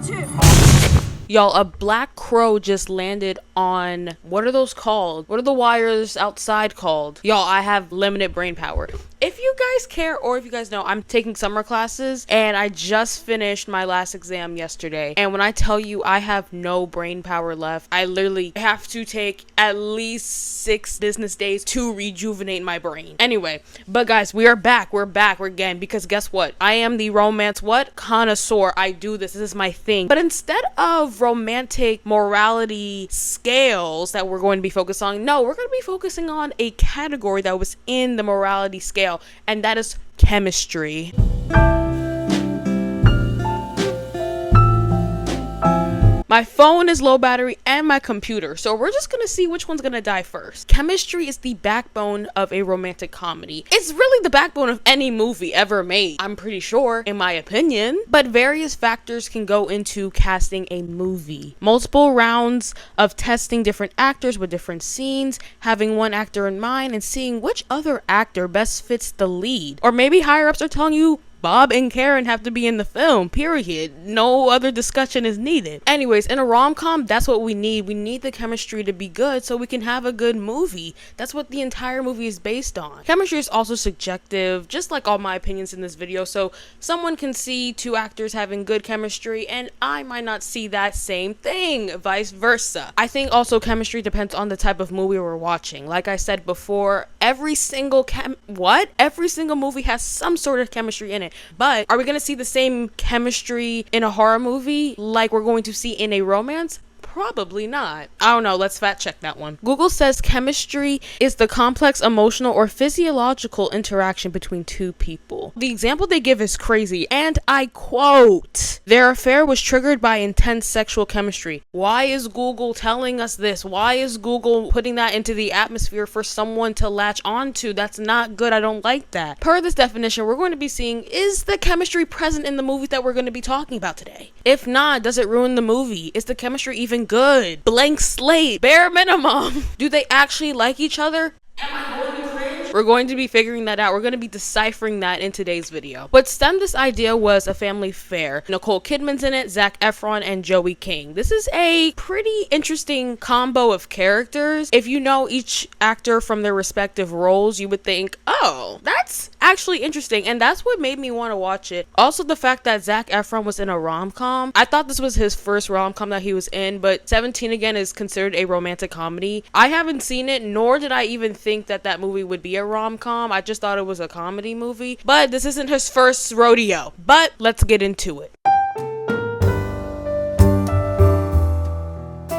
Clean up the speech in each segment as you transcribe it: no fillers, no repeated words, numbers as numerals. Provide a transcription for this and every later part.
too. Y'all, a black crow just landed on, what are those called? What are the wires outside called? Y'all, I have limited brain power. If you guys care, or if you guys know, I'm taking summer classes and I just finished my last exam yesterday. And when I tell you I have no brain power left, I literally have to take at least 6 business days to rejuvenate my brain. Anyway, but guys, we are back. We're again, because guess what? I am the romance connoisseur. I do this. This is my thing. But instead of romantic morality scales that we're going to be focused on, no, we're going to be focusing on a category that was in the morality scale, and that is chemistry. My phone is low battery and my computer, so we're just gonna see which one's gonna die first. Chemistry is the backbone of a romantic comedy. It's really the backbone of any movie ever made, I'm pretty sure, in my opinion. But various factors can go into casting a movie. Multiple rounds of testing different actors with different scenes, having one actor in mind, and seeing which other actor best fits the lead. Or maybe higher ups are telling you, Bob and Karen have to be in the film, period. No other discussion is needed. Anyways, in a rom-com, that's what we need. We need the chemistry to be good so we can have a good movie. That's what the entire movie is based on. Chemistry is also subjective, just like all my opinions in this video. So someone can see 2 actors having good chemistry and I might not see that same thing, vice versa. I think also chemistry depends on the type of movie we're watching. Like I said before, every single movie has some sort of chemistry in it. But are we going to see the same chemistry in a horror movie like we're going to see in a romance? Probably not. I don't know. Let's fact check that one. Google says chemistry is the complex emotional or physiological interaction between 2 people. The example they give is crazy, and I quote, "Their affair was triggered by intense sexual chemistry." Why is Google telling us this? Why is Google putting that into the atmosphere for someone to latch onto? That's not good. I don't like that. Per this definition, we're going to be seeing, is the chemistry present in the movie that we're going to be talking about today? If not, does it ruin the movie? Is the chemistry even good? Blank slate, bare minimum. Do they actually like each other? Am I going to cringe? We're going to be figuring that out. We're going to be deciphering that in today's video. What stemmed this idea was a family fair. Nicole Kidman's in it, Zac Efron, and Joey King. This is a pretty interesting combo of characters. If you know each actor from their respective roles, you would think, oh, that's actually interesting, and that's what made me want to watch it. Also, the fact that Zac Efron was in a rom-com. I thought this was his first rom-com that he was in, but 17 Again is considered a romantic comedy. I haven't seen it, nor did I even think that that movie would be a rom-com. I just thought it was a comedy movie, but this isn't his first rodeo. But let's get into it.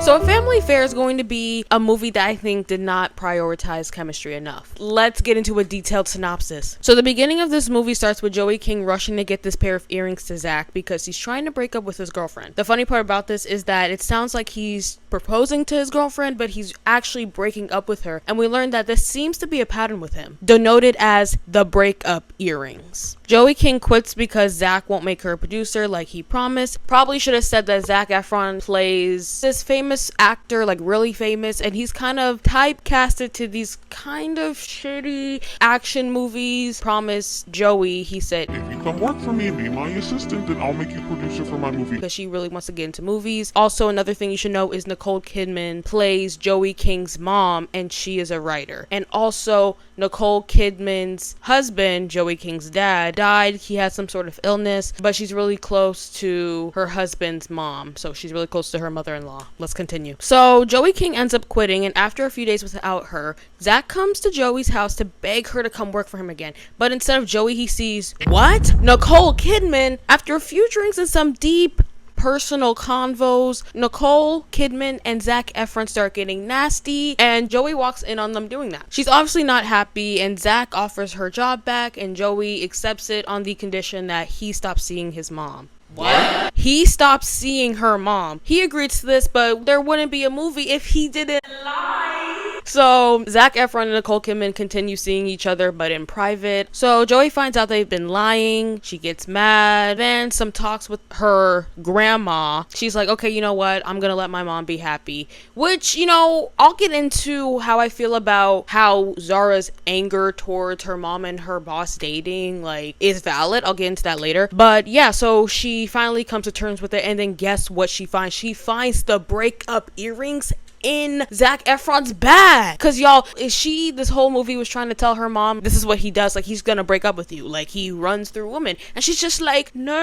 So A Family Fair is going to be a movie that I think did not prioritize chemistry enough. Let's get into a detailed synopsis. So the beginning of this movie starts with Joey King rushing to get this pair of earrings to Zac because he's trying to break up with his girlfriend. The funny part about this is that it sounds like he's proposing to his girlfriend, but he's actually breaking up with her. And we learned that this seems to be a pattern with him, denoted as the breakup earrings. Joey King quits because Zac won't make her a producer like he promised. Probably should have said that Zac Efron plays this famous actor, like really famous, and he's kind of typecasted to these kind of shitty action movies. Promised Joey, he said, "If you come work for me and be my assistant, then I'll make you producer for my movie." Because she really wants to get into movies. Also, another thing you should know is Nicole Kidman plays Joey King's mom, and she is a writer. And also, Nicole Kidman's husband, Joey King's dad, died. He had some sort of illness, but she's really close to her husband's mom, so she's really close to her mother-in-law. Let's continue. So Joey King ends up quitting, and after a few days without her, Zac comes to Joey's house to beg her to come work for him again. But instead of Joey, he sees, what? Nicole Kidman. After a few drinks and some deep personal convos, Nicole Kidman and Zac Efron start getting nasty, and Joey walks in on them doing that. She's obviously not happy, and Zac offers her job back, and Joey accepts it on the condition that he stops seeing his mom. What? He stopped seeing her mom. He agreed to this, but there wouldn't be a movie if he didn't lie. So Zac Efron and Nicole Kidman continue seeing each other, but in private. So Joey finds out they've been lying. She gets mad. Then some talks with her grandma. She's like, okay, you know what? I'm gonna let my mom be happy. Which, you know, I'll get into how I feel about how Zara's anger towards her mom and her boss dating, like, is valid. I'll get into that later. But yeah, so she finally comes to terms with it, and then guess what she finds? She finds the breakup earrings in Zac Efron's bag. Cause y'all, this whole movie was trying to tell her mom, this is what he does, like he's gonna break up with you, like he runs through women, and she's just like, no,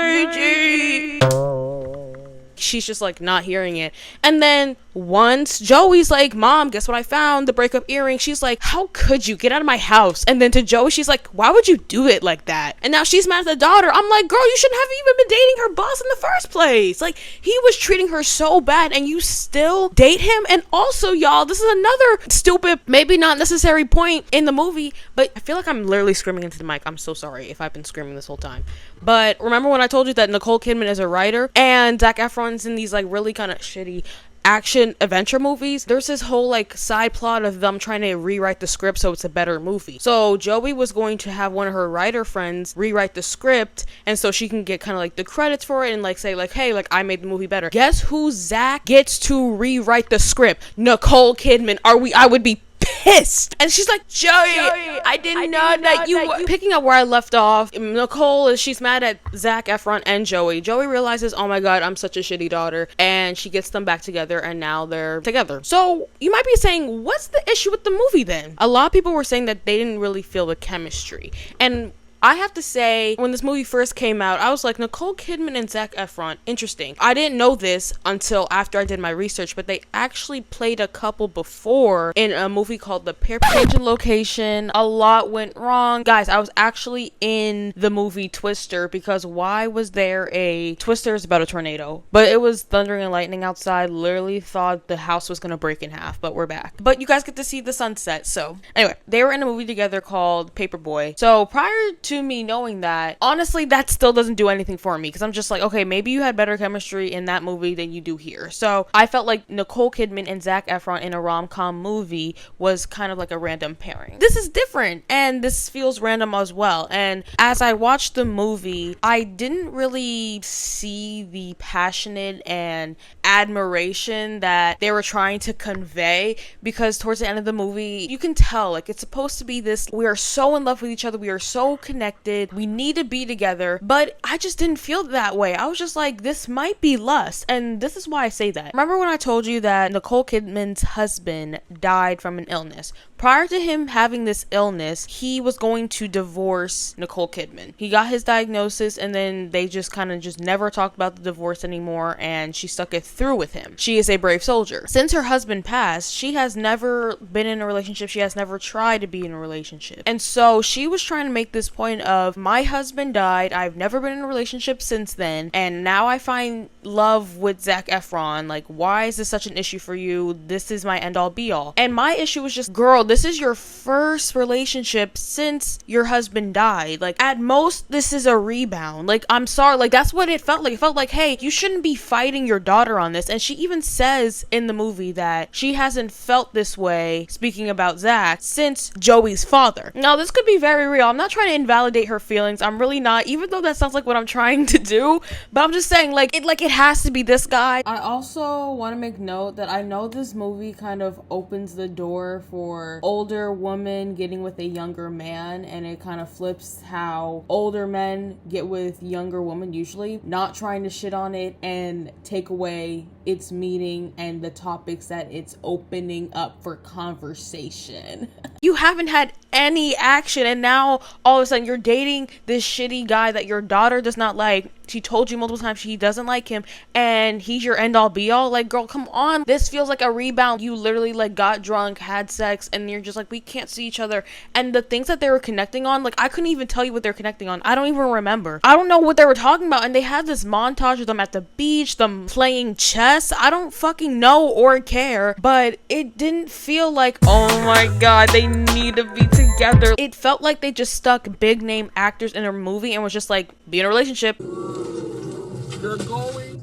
she's just like not hearing it. And then once Joey's like, mom, guess what I found? The breakup earring. She's like, how could you? Get out of my house. And then to Joey, she's like, why would you do it like that? And now she's mad at the daughter. I'm like, girl, you shouldn't have even been dating her boss in the first place. Like, he was treating her so bad and you still date him. And also, y'all, this is another stupid, maybe not necessary point in the movie, but I feel like I'm literally screaming into the mic. I'm so sorry if I've been screaming this whole time. But remember when I told you that Nicole Kidman is a writer and Zac Efron's in these like really kind of shitty action adventure movies? There's this whole like side plot of them trying to rewrite the script so it's a better movie. So Joey was going to have one of her writer friends rewrite the script, and so she can get kind of like the credits for it and like say like, hey, like I made the movie better. Guess who Zac gets to rewrite the script? Nicole Kidman. I would be pissed. And she's like, Joey, I didn't know that you were picking up where I left off. Nicole, she's mad at Zac Efron and Joey. Joey realizes, oh my god, I'm such a shitty daughter, and she gets them back together, and now they're together. So you might be saying, what's the issue with the movie then? A lot of people were saying that they didn't really feel the chemistry, and I have to say, when this movie first came out, I was like, Nicole Kidman and Zac Efron, interesting. I didn't know this until after I did my research, but they actually played a couple before in a movie called The Change in Location. A lot went wrong. Guys, I was actually in the movie Twister, because why was there a... Twister is about a tornado, but it was thundering and lightning outside. Literally thought the house was gonna break in half, but we're back. But you guys get to see the sunset. So anyway, they were in a movie together called Paperboy. So prior to me knowing that, honestly, that still doesn't do anything for me, because I'm just like, okay, maybe you had better chemistry in that movie than you do here. So I felt like Nicole Kidman and Zac Efron in a rom-com movie was kind of like a random pairing. This is different, and this feels random as well. And as I watched the movie, I didn't really see the passionate and admiration that they were trying to convey, because towards the end of the movie, you can tell, like, it's supposed to be this, we are so in love with each other, we are so connected, we need to be together, but I just didn't feel that way. I was just like, this might be lust, and this is why I say that. Remember when I told you that Nicole Kidman's husband died from an illness? Prior to him having this illness, he was going to divorce Nicole Kidman. He got his diagnosis, and then they just kind of just never talked about the divorce anymore, and she stuck it through with him. She is a brave soldier. Since her husband passed, she has never been in a relationship. She has never tried to be in a relationship. And so she was trying to make this point of, my husband died, I've never been in a relationship since then, and now I find love with Zac Efron. Like, why is this such an issue for you? This is my end all be all. And my issue was just, girl, this is your first relationship since your husband died. Like, at most, this is a rebound. Like, I'm sorry, like, that's what it felt like. It felt like, hey, you shouldn't be fighting your daughter on this. And she even says in the movie that she hasn't felt this way, speaking about Zac, since Joey's father. Now, this could be very real. I'm not trying to invalidate her feelings. I'm really not, even though that sounds like what I'm trying to do. But I'm just saying, like it has to be this guy. I also want to make note that I know this movie kind of opens the door for older women getting with a younger man, and it kind of flips how older men get with younger women usually, not trying to shit on it and take away its meaning and the topics that it's opening up for conversation. You haven't had any action, and now all of a sudden you're dating this shitty guy that your daughter does not like. She told you multiple times she doesn't like him, and he's your end all be all. Like, girl, come on. This feels like a rebound. You literally like got drunk, had sex, and you're just like, we can't see each other. And the things that they were connecting on, like, I couldn't even tell you what they're connecting on. I don't even remember. I don't know what they were talking about. And they had this montage of them at the beach, them playing chess. I don't fucking know or care, but it didn't feel like, oh my god, they need to be together. It felt like they just stuck big name actors in a movie and was just like, be in a relationship. You're going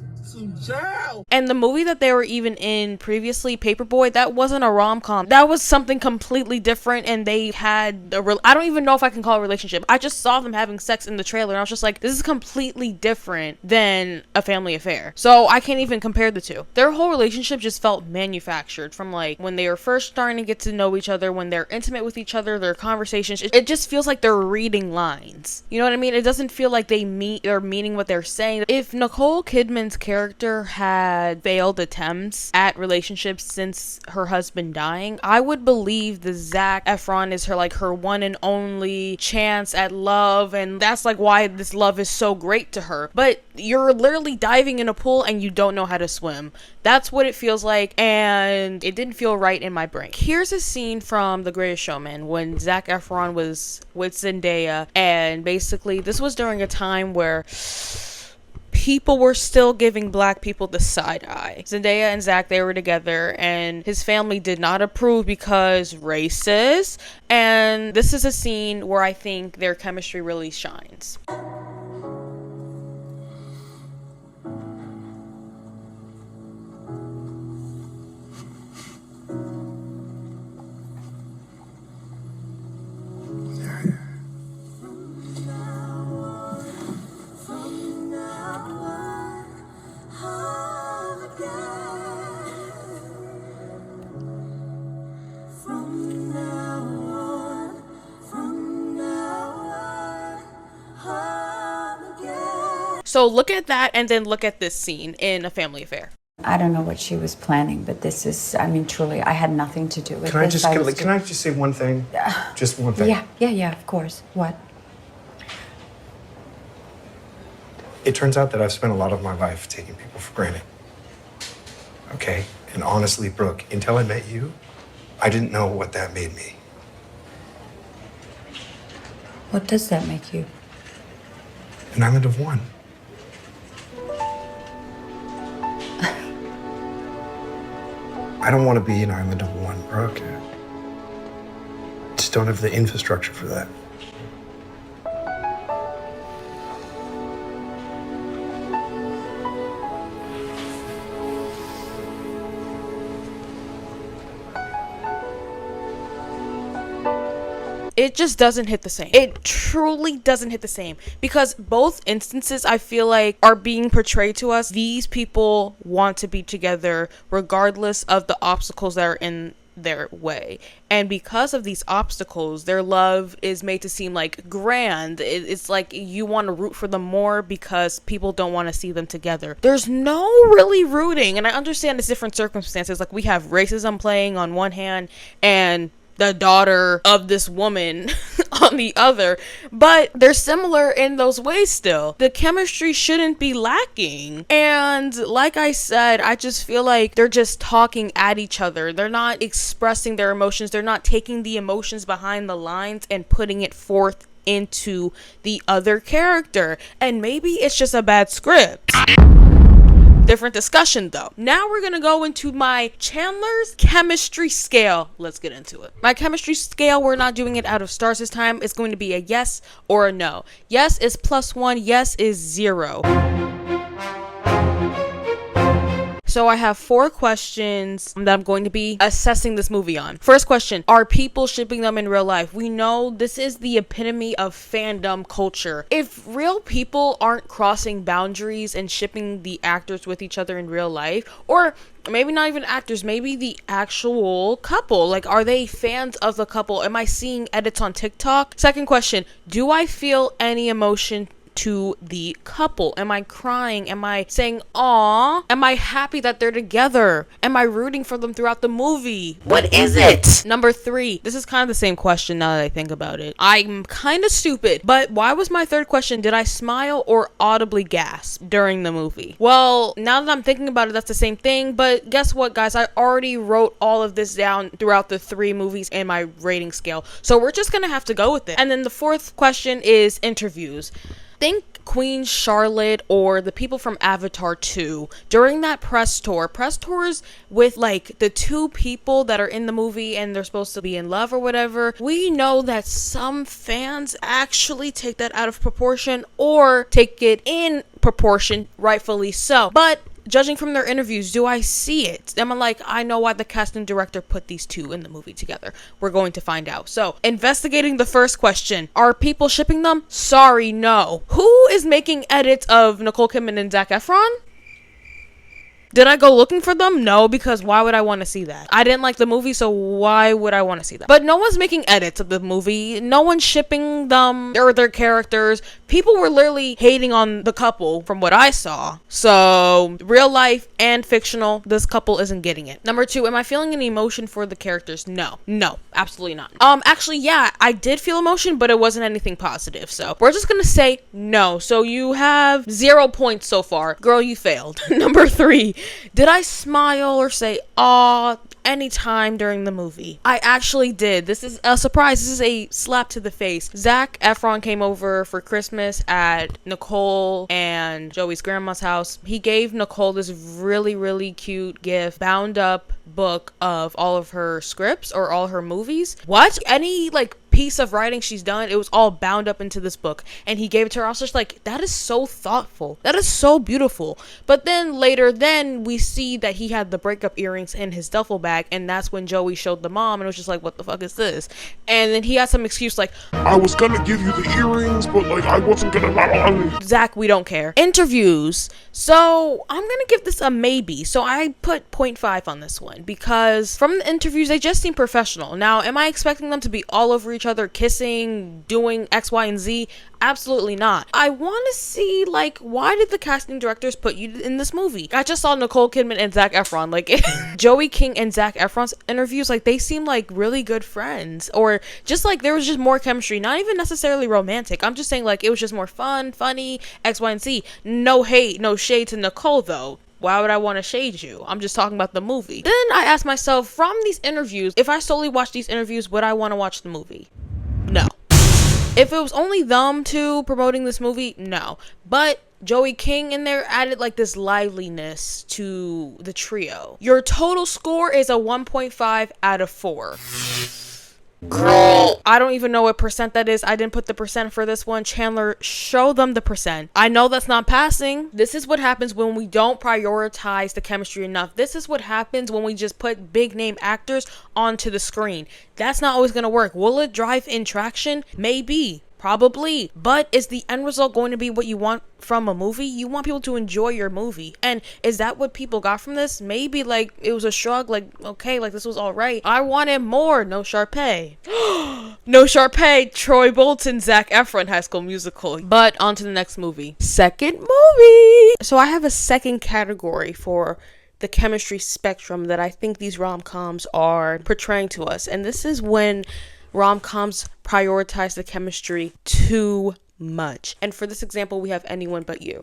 And the movie that they were even in previously, Paperboy, that wasn't a rom-com. That was something completely different, and they had I don't even know if I can call it a relationship. I just saw them having sex in the trailer, and I was just like, this is completely different than a family affair. So I can't even compare the two. Their whole relationship just felt manufactured from like when they were first starting to get to know each other, when they're intimate with each other, their conversations. It just feels like they're reading lines. You know what I mean? It doesn't feel like they're meaning what they're saying. If Nicole Kidman's character had failed attempts at relationships since her husband dying, I would believe the Zac Efron is her one and only chance at love, and that's like why this love is so great to her. But you're literally diving in a pool and you don't know how to swim. That's what it feels like, and it didn't feel right in my brain. Here's a scene from The Greatest Showman when Zac Efron was with Zendaya, and basically this was during a time where people were still giving black people the side eye. Zendaya and Zac, they were together, and his family did not approve because racist. And this is a scene where I think their chemistry really shines. So look at that and then look at this scene in A Family Affair. I don't know what she was planning, but this is, I mean, truly, I had nothing to do with Can this. Can I just say one thing? Just one thing. Yeah, of course. What? It turns out that I've spent a lot of my life taking people for granted. Okay? And honestly, Brooke, until I met you, I didn't know what that made me. What does that make you? An island of one. I don't want to be an island of one, Brooke. I just don't have the infrastructure for that. It just doesn't hit the same. It truly doesn't hit the same, because both instances I feel like are being portrayed to us. These people want to be together regardless of the obstacles that are in their way, and because of these obstacles their love is made to seem like grand. It's like you want to root for them more because people don't want to see them together. There's no really rooting, and I understand it's different circumstances. Like, we have racism playing on one hand and the daughter of this woman on the other, but they're similar in those ways still. The chemistry shouldn't be lacking. And like I said, I just feel like they're just talking at each other. They're not expressing their emotions. They're not taking the emotions behind the lines and putting it forth into the other character. And maybe it's just a bad script. Different discussion though. Now we're gonna go into my Chandler's chemistry scale. Let's get into it. My chemistry scale, we're not doing it out of stars this time. It's going to be a yes or a no. Yes is +1, yes is 0. So I have 4 questions that I'm going to be assessing this movie on. First question, are people shipping them in real life? We know this is the epitome of fandom culture. If real people aren't crossing boundaries and shipping the actors with each other in real life, or maybe not even actors, maybe the actual couple, like, are they fans of the couple? Am I seeing edits on TikTok? Second question, do I feel any emotion to the couple? Am I crying? Am I saying aw? Am I happy that they're together? Am I rooting for them throughout the movie? What is it? Number 3, this is kind of the same question now that I think about it. I'm kind of stupid, but why was my third question, did I smile or audibly gasp during the movie? Well, now that I'm thinking about it, that's the same thing, but guess what, guys? I already wrote all of this down throughout the 3 movies in my rating scale, so we're just gonna have to go with it. And then the 4th question is interviews. Think Queen Charlotte or the people from Avatar 2 during that press tours with like the 2 people that are in the movie and they're supposed to be in love or whatever. We know that some fans actually take that out of proportion or take it in proportion, rightfully so. But judging from their interviews, do I see it? Am I like, I know why the casting director put these two in the movie together? We're going to find out. So, investigating the first question, are people shipping them? Sorry, no. Who is making edits of Nicole Kidman and Zac Efron? Did I go looking for them? No, because why would I want to see that? I didn't like the movie, so why would I want to see that? But no one's making edits of the movie. No one's shipping them or their characters. People were literally hating on the couple from what I saw. So, real life and fictional, this couple isn't getting it. Number 2, am I feeling any emotion for the characters? No, absolutely not. Actually, yeah, I did feel emotion, but it wasn't anything positive. So, we're just gonna say no. So, you have 0 points so far. Girl, you failed. Number 3. Did I smile or say aw anytime during the movie? I actually did. This is a surprise. This is a slap to the face. Zac Efron came over for Christmas at Nicole and Joey's grandma's house. He gave Nicole this really, really cute gift, bound up book of all of her scripts or all her movies. What? Any like piece of writing she's done, it was all bound up into this book, and he gave it to her. I was just like, that is so thoughtful, that is so beautiful. But then later we see that he had the breakup earrings in his duffel bag, and that's when Joey showed the mom, and it was just like, what the fuck is this? And then he had some excuse like, I was gonna give you the earrings, but like I wasn't gonna. Zach, we don't care. Interviews. So I'm gonna give this a maybe. So I put 0.5 on this one because from the interviews they just seem professional. Now, am I expecting them to be all over each other, kissing, doing X, Y, and Z? Absolutely not. I want to see, like, why did the casting directors put you in this movie? I just saw Nicole Kidman and Zac Efron. Like, Joey King and Zac Efron's interviews, like, they seem like really good friends. Or just, like, there was just more chemistry. Not even necessarily romantic. I'm just saying, like, it was just more fun, funny, X, Y, and Z. No hate, no shade to Nicole, though. Why would I want to shade you? I'm just talking about the movie. Then I asked myself, from these interviews, if I solely watch these interviews, would I want to watch the movie? No. If it was only them two promoting this movie, no. But Joey King in there added like this liveliness to the trio. Your total score is a 1.5 out of 4. Girl, I don't even know what percent that is. I didn't put the percent for this one. Chandler, show them the percent. I know that's not passing. This is what happens when we don't prioritize the chemistry enough. This is what happens when we just put big name actors onto the screen. That's not always going to work. Will it drive in traction? Maybe. Probably. But is the end result going to be what you want from a movie? You want people to enjoy your movie. And is that what people got from this? Maybe like it was a shrug, like, okay, like this was all right. I wanted more. No Sharpay. No Sharpay. Troy Bolton, Zac Efron, High School Musical. But on to the next movie. Second movie. So I have a second category for the chemistry spectrum that I think these rom-coms are portraying to us. And this is when rom-coms prioritize the chemistry too much. And for this example, we have Anyone But You.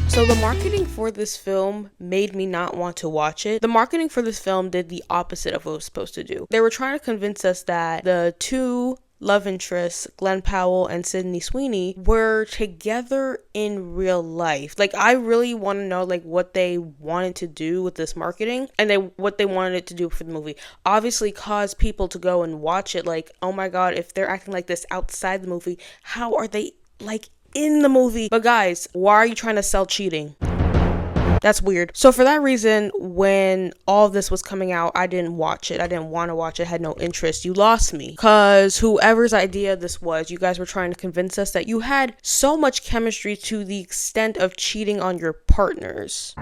So the marketing for this film made me not want to watch it. The marketing for this film did the opposite of what it was supposed to do. They were trying to convince us that the two love interests, Glenn Powell and Sydney Sweeney, were together in real life. Like, I really want to know like what they wanted to do with this marketing and what they wanted it to do for the movie. Obviously cause people to go and watch it like, oh my god, if they're acting like this outside the movie, how are they like in the movie? But guys, why are you trying to sell cheating? That's weird. So for that reason, when all this was coming out, I didn't watch it. I didn't want to watch it. I had no interest. You lost me. Because whoever's idea this was, you guys were trying to convince us that you had so much chemistry to the extent of cheating on your partners.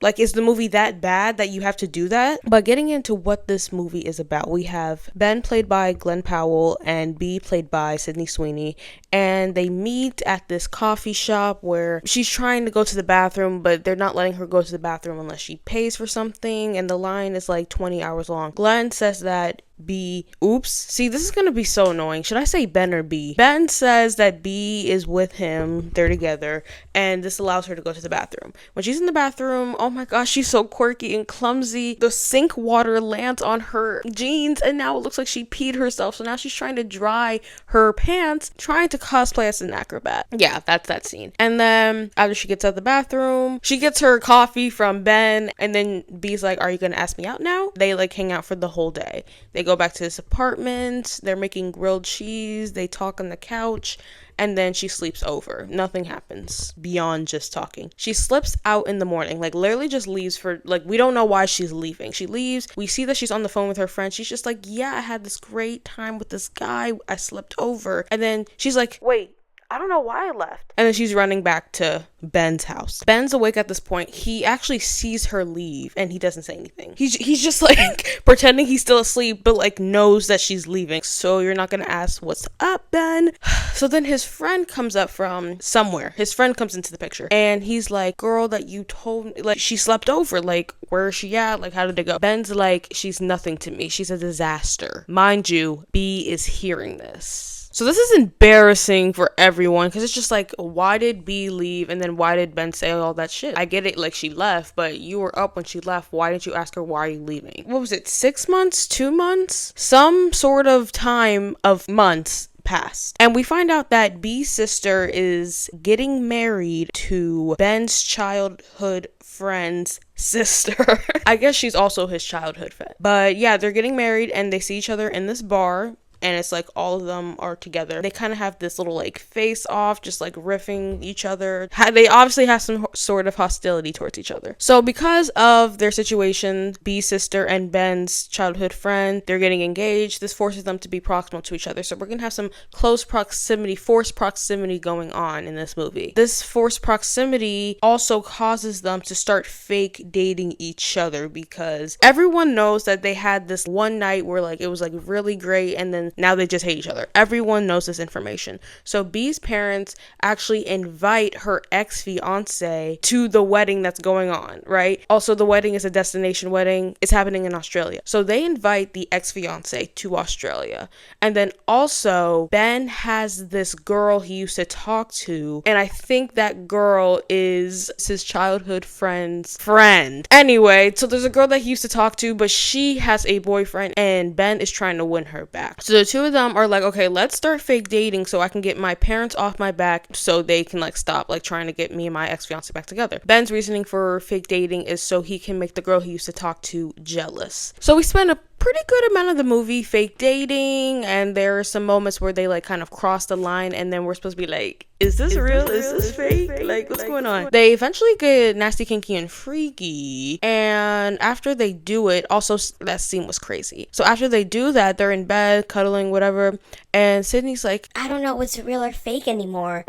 Like, is the movie that bad that you have to do that? But getting into what this movie is about, we have Ben played by Glenn Powell and B played by Sydney Sweeney, and they meet at this coffee shop where she's trying to go to the bathroom, but they're not letting her go to the bathroom unless she pays for something, and the line is like 20 hours long. Glenn says that B, oops, see, this is gonna be so annoying. Should I say Ben or B? Ben says that B is with him, they're together, and this allows her to go to the bathroom. When she's in the bathroom, oh my gosh, she's so quirky and clumsy. The sink water lands on her jeans, and now it looks like she peed herself, so now she's trying to dry her pants, trying to cosplay as an acrobat. Yeah, that's that scene. And then after she gets out of the bathroom, she gets her coffee from Ben, and then B's like, are you gonna ask me out now? They like hang out for the whole day. They go back to his apartment, they're making grilled cheese, they talk on the couch, and then she sleeps over. Nothing happens beyond just talking. She slips out in the morning, like literally just leaves for, like, we don't know why she's leaving. She leaves. We see that she's on the phone with her friend. She's just like, yeah, I had this great time with this guy. I slept over. And then she's like, wait, I don't know why I left. And then she's running back to Ben's house. Ben's awake at this point. He actually sees her leave and he doesn't say anything. He's just like pretending he's still asleep, but like knows that she's leaving. So you're not gonna ask, what's up, Ben? So then his friend comes up from somewhere. His friend comes into the picture and he's like, girl that you told me, like, she slept over. Like, where is she at? Like, how did it go? Ben's like, she's nothing to me. She's a disaster. Mind you, B is hearing this. So this is embarrassing for everyone because it's just like, why did B leave? And then why did Ben say all that shit? I get it, like, she left, but you were up when she left. Why didn't you ask her, why are you leaving? What was it, 6 months, 2 months? Some sort of time of months passed. And we find out that B's sister is getting married to Ben's childhood friend's sister. I guess she's also his childhood friend. But yeah, they're getting married and they see each other in this bar. And it's like all of them are together. They kind of have this little like face off, just like riffing each other. They obviously have some sort of hostility towards each other. So because of their situation, B's sister and Ben's childhood friend, they're getting engaged. This forces them to be proximal to each other. So we're going to have some close proximity, forced proximity going on in this movie. This forced proximity also causes them to start fake dating each other because everyone knows that they had this one night where like it was like really great and then now they just hate each other. Everyone knows this information. So B's parents actually invite her ex-fiance to the wedding that's going on, right? Also, the wedding is a destination wedding. It's happening in Australia. So they invite the ex-fiance to Australia. And then also, Ben has this girl he used to talk to. And I think that girl is his childhood friend's friend. Anyway, so there's a girl that he used to talk to, but she has a boyfriend and Ben is trying to win her back. So the two of them are like, okay, let's start fake dating so I can get my parents off my back so they can like stop like trying to get me and my ex-fiance back together. Ben's reasoning for fake dating is so he can make the girl he used to talk to jealous. So we spend a pretty good amount of the movie fake dating, and there are some moments where they like kind of cross the line and then we're supposed to be like, is this real? Is this fake? Like, what's going on? They eventually get nasty, kinky, and freaky, and after they do it, also that scene was crazy. So after they do that, they're in bed cuddling, whatever, and Sydney's like, I don't know what's real or fake anymore.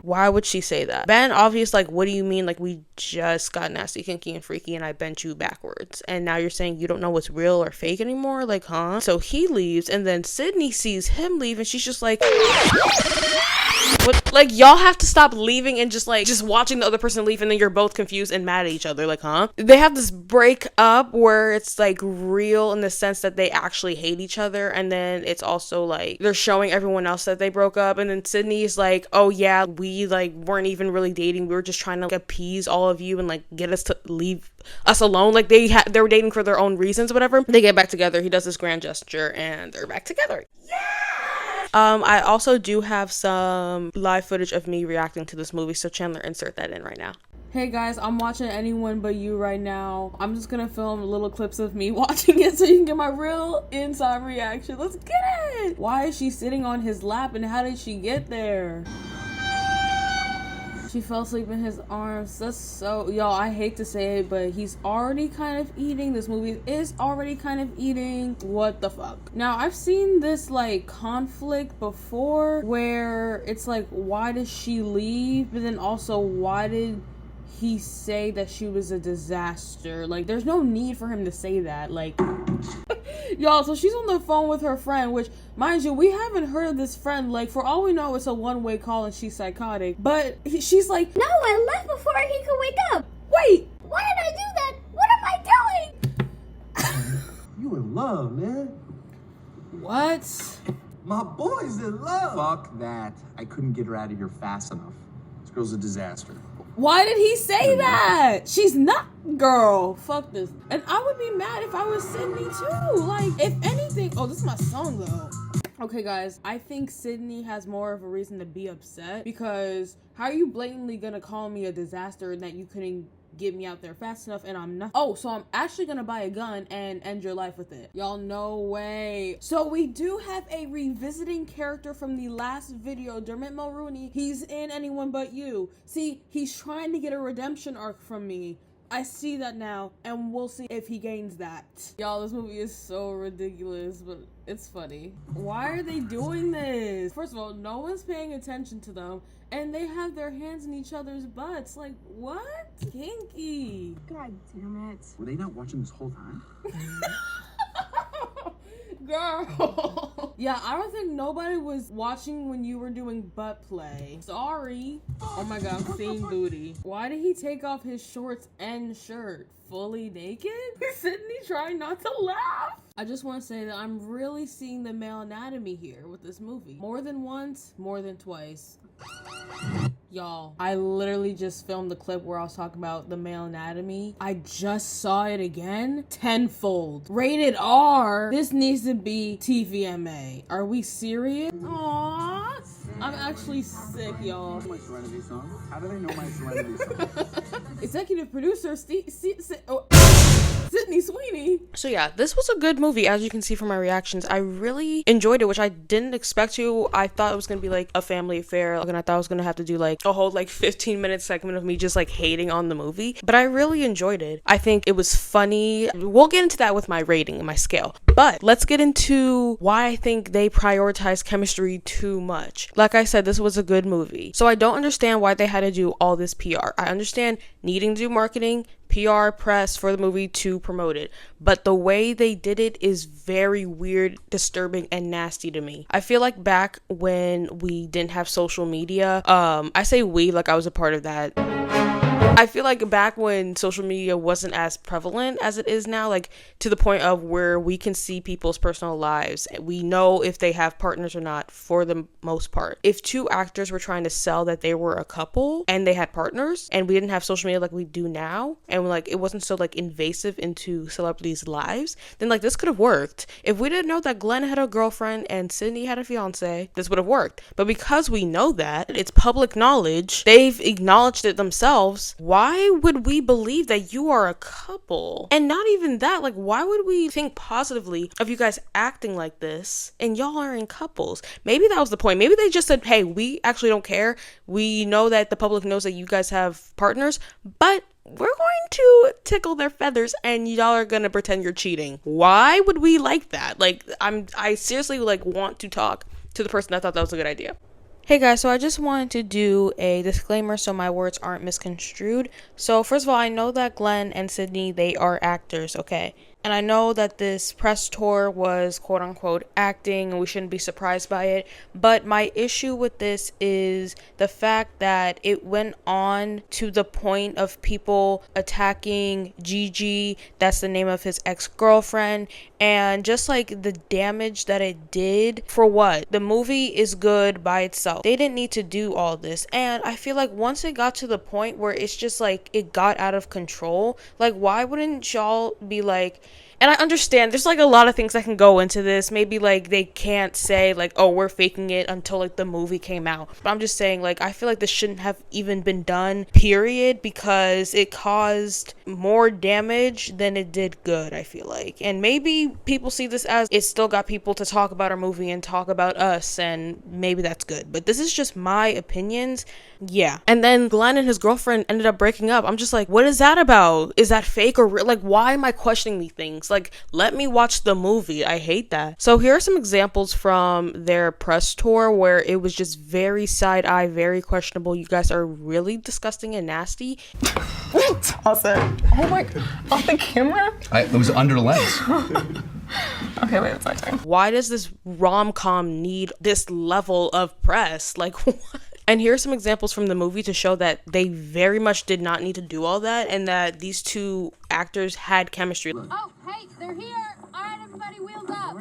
why would she say that? Ben obviously like, what do you mean? Like, we just got nasty, kinky, and freaky and I bent you backwards and now you're saying you don't know what's real or fake anymore? Like, huh? So he leaves and then Sydney sees him leave and she's just like, what? Like, y'all have to stop leaving and just watching the other person leave and then you're both confused and mad at each other. Like, huh? They have this break up where it's like real in the sense that they actually hate each other, and then it's also like they're showing everyone else that they broke up, and then Sydney's like, oh yeah, we like weren't even really dating, we were just trying to like appease all of you and like get us to leave us alone. Like they were dating for their own reasons, whatever. They get back together, he does this grand gesture and they're back together. I also do have some live footage of me reacting to this movie, so Chandler, insert that in right now. Hey guys, I'm watching Anyone But You right now. I'm just gonna film little clips of me watching it so you can get my real inside reaction. Let's get it! Why is she sitting on his lap and how did she get there? She fell asleep in his arms. That's so... Y'all, I hate to say it, but he's already kind of eating. This movie is already kind of eating. What the fuck? Now, I've seen this, like, conflict before where it's like, why did she leave? But then also, why did he say that she was a disaster? Like, there's no need for him to say that. Like... Y'all, so she's on the phone with her friend, which, mind you, we haven't heard of this friend. Like, for all we know, it's a one-way call and she's psychotic. But she's like, No, I left before he could wake up. wait, Why did I do that? What am I doing? You in love, man. what? My boy's in love. Fuck that. I couldn't get her out of here fast enough. This girl's a disaster. Why did he say that? She's not, girl. Fuck this. And I would be mad if I was Sydney too. Like, if anything, oh, this is my song though. Okay, guys, I think Sydney has more of a reason to be upset because how are you blatantly gonna call me a disaster and that you couldn't get me out there fast enough, and I'm not. Oh, so I'm actually gonna buy a gun and end your life with it. Y'all, no way. So we do have a revisiting character from the last video, Dermot Mulroney. He's in Anyone But You. See, he's trying to get a redemption arc from me. I see that now, and we'll see if he gains that. Y'all, this movie is so ridiculous, but it's funny. Why are they doing this? First of all, no one's paying attention to them, and they have their hands in each other's butts. Like, what? Kinky. God damn it. Were they not watching this whole time? Girl. Yeah, I don't think nobody was watching when you were doing butt play. Sorry. Oh my god, I'm seeing booty. Why did he take off his shorts and shirt? Fully naked? Sydney trying not to laugh. I just want to say that I'm really seeing the male anatomy here with this movie. More than once, more than twice. Y'all, I literally just filmed the clip where I was talking about the male anatomy. I just saw it again tenfold. Rated R. This needs to be TVMA. Are we serious? Aww. I'm actually sick, y'all. My Serenity song? How do they know my Serenity song? Executive producer Sydney Sweeney. So yeah, this was a good movie, as you can see from my reactions. I really enjoyed it, which I didn't expect to. I thought it was gonna be like a family affair, and I thought I was gonna have to do like a whole like 15-minute segment of me just like hating on the movie. But I really enjoyed it. I think it was funny. We'll get into that with my rating and my scale. But let's get into why I think they prioritize chemistry too much. Like I said, this was a good movie. So I don't understand why they had to do all this PR. I understand needing to do marketing, PR, press for the movie to promote it. But the way they did it is very weird, disturbing, and nasty to me. I feel like back when we didn't have social media, I say we like I was a part of that. I feel like back when social media wasn't as prevalent as it is now, like to the point of where we can see people's personal lives. We know if they have partners or not for the most part. If two actors were trying to sell that they were a couple and they had partners and we didn't have social media like we do now, and like it wasn't so like invasive into celebrities' lives, then like this could have worked. If we didn't know that Glenn had a girlfriend and Sydney had a fiance, this would have worked. But because we know that, it's public knowledge, they've acknowledged it themselves. Why would we believe that you are a couple? And not even that, like why would we think positively of you guys acting like this and y'all are in couples? Maybe that was the point. Maybe they just said, hey, we actually don't care. We know that the public knows that you guys have partners, but we're going to tickle their feathers and y'all are gonna pretend you're cheating. Why would we like that? Like I seriously like want to talk to the person that thought that was a good idea. Hey guys, so I just wanted to do a disclaimer so my words aren't misconstrued. So first of all, I know that Glenn and Sydney, they are actors, okay? And I know that this press tour was quote unquote acting and we shouldn't be surprised by it. But my issue with this is the fact that it went on to the point of people attacking Gigi, that's the name of his ex-girlfriend, and just like the damage that it did for what? The movie is good by itself. They didn't need to do all this. And I feel like once it got to the point where it's just like it got out of control, like why wouldn't y'all be like, and I understand there's like a lot of things that can go into this. Maybe like they can't say like, oh, we're faking it until like the movie came out. But I'm just saying like I feel like this shouldn't have even been done, period, because it caused more damage than it did good, I feel like. And maybe people see this as it still got people to talk about our movie and talk about us, and maybe that's good. But this is just my opinions. Yeah. And then Glenn and his girlfriend ended up breaking up. I'm just like, what is that about? Is that fake or real? Like, why am I questioning these things? Like, let me watch the movie. I hate that. So here are some examples from their press tour where it was just very side-eye, very questionable. You guys are really disgusting and nasty. Toss it. Oh my, off the camera? It was under the lens. Okay, wait, it's my turn. Why does this rom-com need this level of press? Like, what? And here are some examples from the movie to show that they very much did not need to do all that and that these two actors had chemistry. Oh, hey, they're here. All right, everybody, wheels up.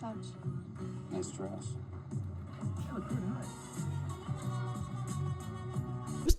touch. Nice dress.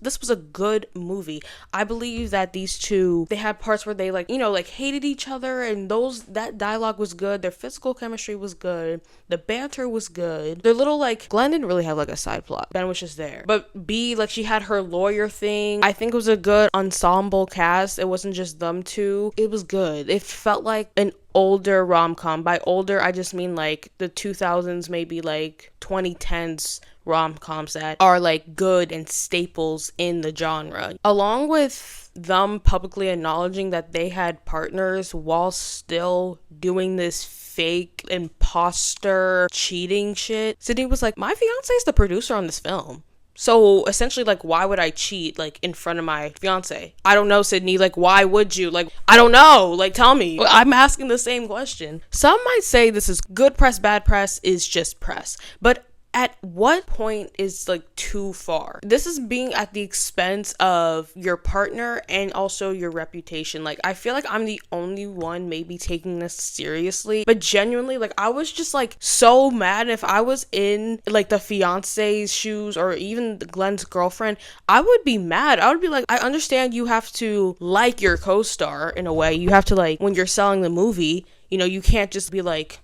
This was a good movie. I believe that these two, they had parts where they like, you know, like hated each other, and that dialogue was good. Their physical chemistry was good. The banter was good. Their little like, Glenn didn't really have like a side plot. Ben was just there. But B, like she had her lawyer thing. I think it was a good ensemble cast. It wasn't just them two. It was good. It felt like an older rom-com. By older, I just mean like the 2000s, maybe like 2010s rom-coms that are like good and staples in the genre. Along with them publicly acknowledging that they had partners while still doing this fake imposter cheating shit, Sydney was like, my fiance is the producer on this film. So essentially, like, why would I cheat, like, in front of my fiance? I don't know, Sydney. Like, why would you? Like, I don't know. Like, tell me. I'm asking the same question. Some might say this is good press, bad press is just press. But at what point is like too far? This is being at the expense of your partner and also your reputation. Like, I feel like I'm the only one maybe taking this seriously, but genuinely, like, I was just like so mad. If I was in like the fiance's shoes or even Glenn's girlfriend, I would be mad. I would be like, I understand you have to like your co-star in a way. You have to, like, when you're selling the movie, you know, you can't just be like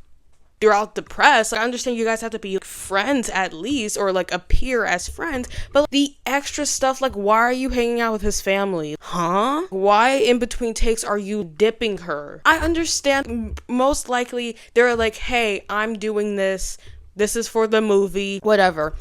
throughout the press. Like, I understand you guys have to be friends at least, or like appear as friends, but like, the extra stuff, like, why are you hanging out with his family? Huh? Why in between takes are you dipping her? I understand most likely they're like, hey, I'm doing this is for the movie, whatever.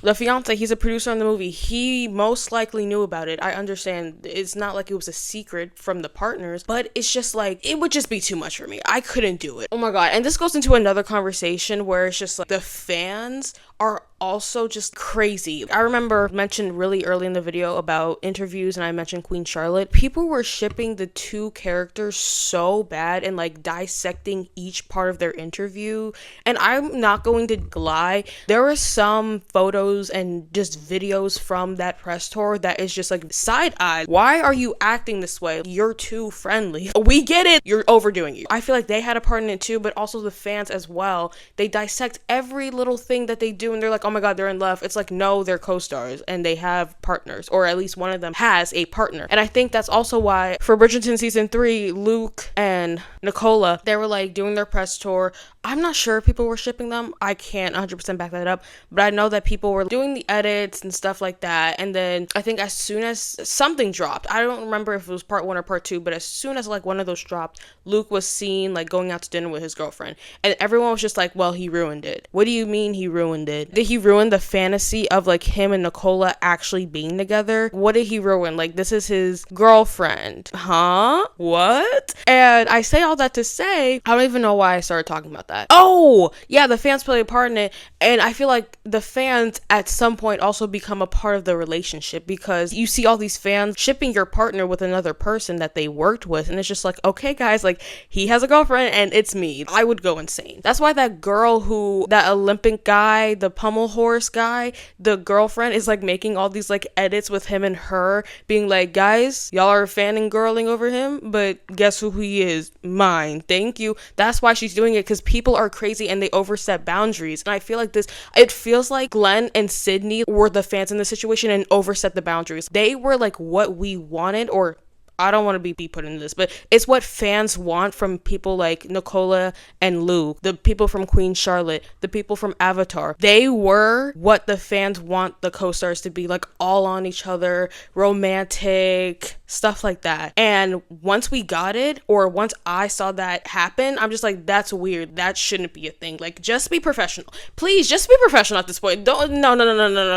The fiance, he's a producer on the movie. He most likely knew about it. I understand it's not like it was a secret from the partners, but it's just like, it would just be too much for me. I couldn't do it. Oh my God. And this goes into another conversation where it's just like the fans are also just crazy. I remember mentioned really early in the video about interviews, and I mentioned Queen Charlotte. People were shipping the two characters so bad and like dissecting each part of their interview. And I'm not going to lie, there were some photos and just videos from that press tour that is just like side eye. Why are you acting this way? You're too friendly. We get it. You're overdoing it. I feel like they had a part in it too, but also the fans as well. They dissect every little thing that they do, and they're like, oh my God, they're in love. It's like, no, they're co-stars and they have partners, or at least one of them has a partner. And I think that's also why for Bridgerton season 3, Luke and Nicola, they were like doing their press tour. I'm not sure if people were shipping them. I can't 100% back that up, but I know that people were doing the edits and stuff like that. And then I think as soon as something dropped, I don't remember if it was part 1 or part 2, but as soon as like one of those dropped, Luke was seen like going out to dinner with his girlfriend, and everyone was just like, well, he ruined it. What do you mean he ruined it? Did he ruin the fantasy of like him and Nicola actually being together? What did he ruin? Like, this is his girlfriend. Huh? What? And I say all that to say, I don't even know why I started talking about that. Oh, yeah, the fans play a part in it. And I feel like the fans at some point also become a part of the relationship, because you see all these fans shipping your partner with another person that they worked with. And it's just like, okay, guys, like, he has a girlfriend and it's me. I would go insane. That's why that girl that Olympic guy, the pommel horse guy, the girlfriend is like making all these like edits with him and her being like, guys, y'all are fanning girling over him, but guess who he is? Mine. Thank you. That's why she's doing it, because people are crazy and they overstep boundaries. And I feel like it feels like Glenn and Sydney were the fans in the situation and overset the boundaries. They were like what we wanted, or I don't want to be put into this, but it's what fans want from people like Nicola and Luke, the people from Queen Charlotte, the people from Avatar. They were what the fans want the co-stars to be, like all on each other, romantic, stuff like that. And once we got it, or once I saw that happen, I'm just like, that's weird. That shouldn't be a thing. Like, just be professional. Please, just be professional at this point. No.